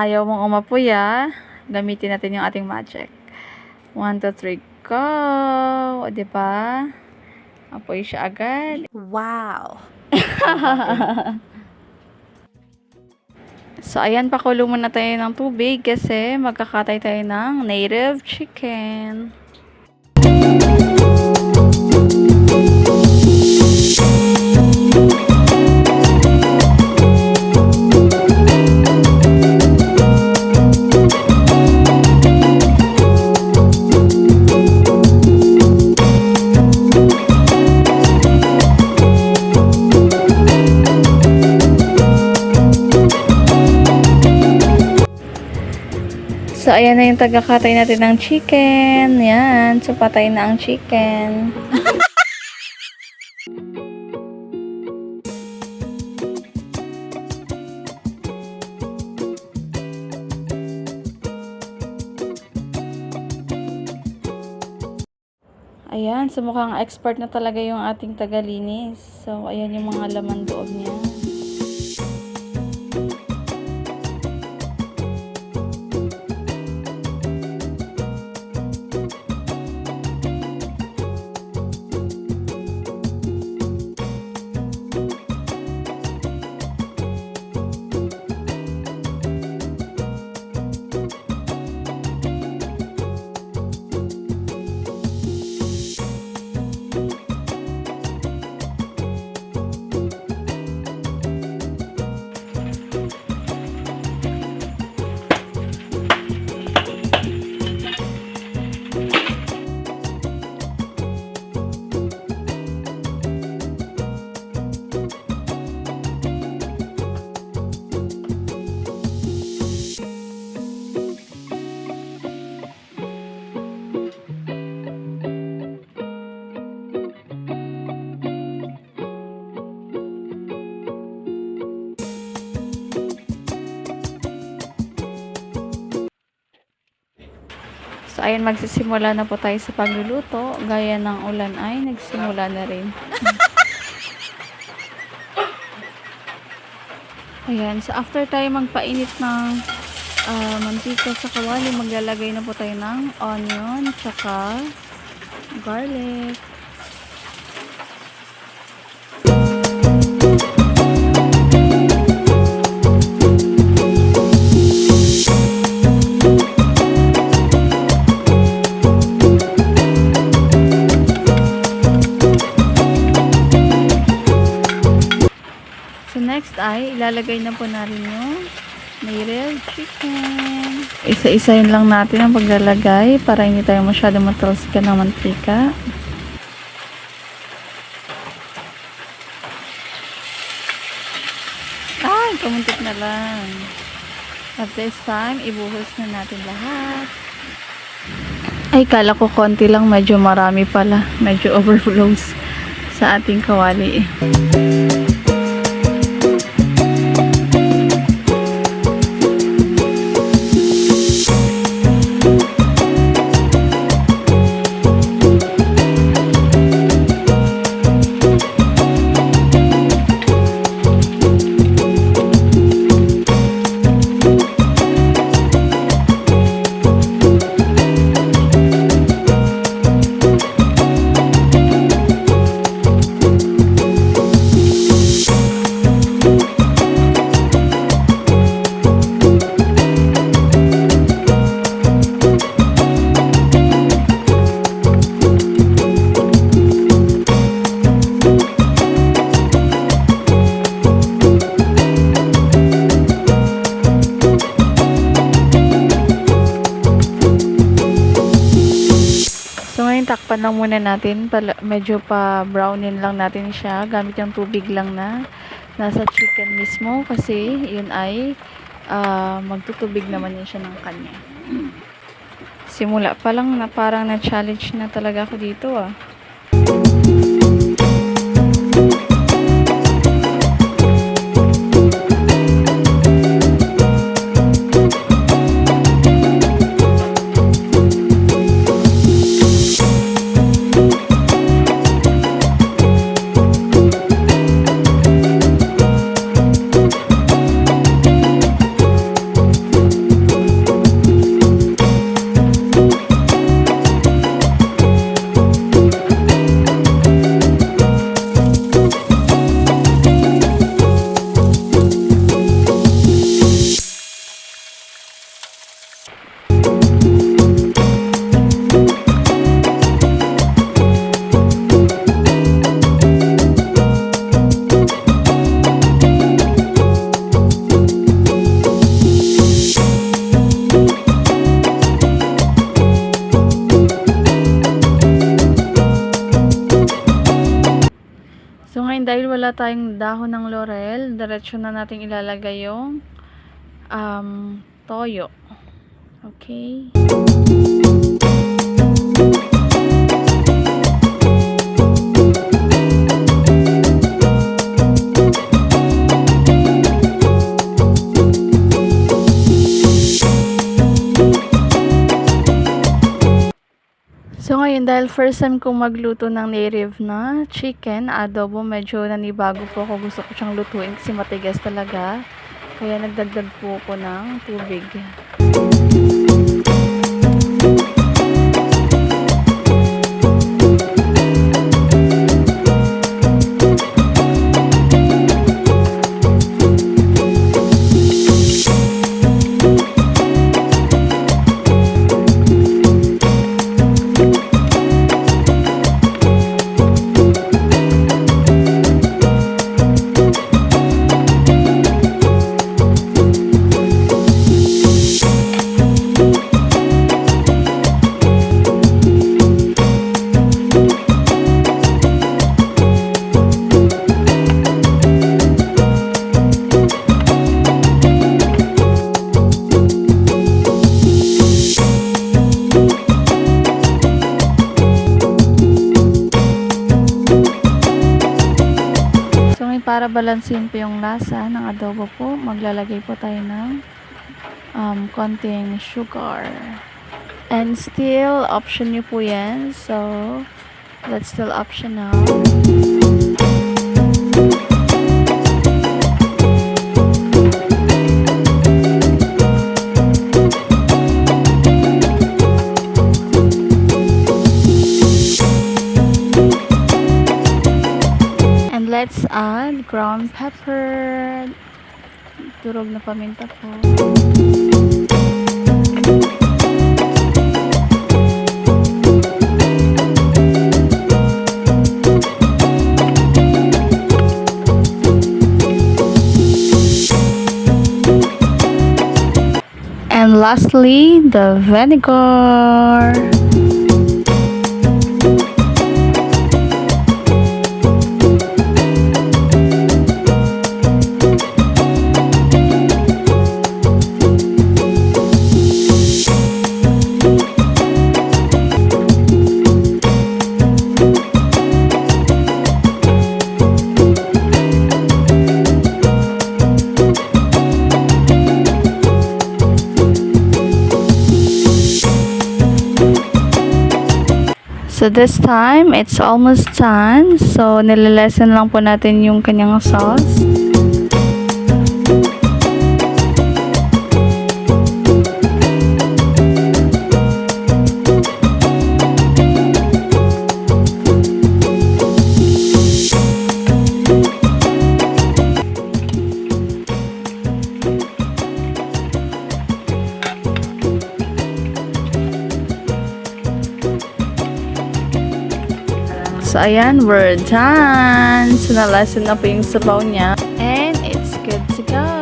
ayaw mong umapoy gamitin natin yung ating magic. 1, 2, 3, go! O, diba? Apoy siya agad. Wow! So, ayan, pakulo muna tayo ng tubig kasi magkakatay tayo ng native chicken. So, ayan na yung tagakatay natin ng chicken. Yan. So, patay na ang chicken. Ayan. So, mukhang expert na talaga yung ating tagalinis. So, ayan yung mga laman loob niya. So, ayan, magsisimula na po tayo sa pagluluto. Gaya ng ulan ay nagsimula na rin. Ayan, so after tayo magpainit ng mantika sa kawali, maglalagay na po tayo ng onion, tsaka garlic. Next ay ilalagay na po natin yung native chicken. Isa-isayin lang natin ang paglalagay para hindi tayo masyado matalsikan ng mantika. Ay, kamuntik na lang. At this time, ibuhos na natin lahat. Ay, kala ko konti lang. Medyo marami pala. Medyo overflows sa ating kawali. Takpan lang muna natin, medyo pa brownin lang natin siya gamit yung tubig lang na nasa chicken mismo kasi yun ay magtutubig naman yun siya ng kanya. Simula pa lang na parang na-challenge na talaga ako dito So ngayon dahil wala tayong dahon ng laurel, diretso na natin ilalagay yung toyo. Okay. So ngayon dahil first time kong magluto ng native na chicken adobo, medyo nanibago po ako, gusto ko siyang lutuin kasi matigas talaga, kaya nagdagdag po ako ng tubig. Para balansin po yung lasa ng adobo po, maglalagay po tayo ng konting sugar. And still, option nyo po yan. So, that's still optional. Let's add ground pepper, durog na paminta po. And lastly, the vinegar. So this time, it's almost done. So nililesen lang po natin yung kanyang sauce. So, ayan, we're done. So, nalasan na po yung sabaw niya. And it's good to go.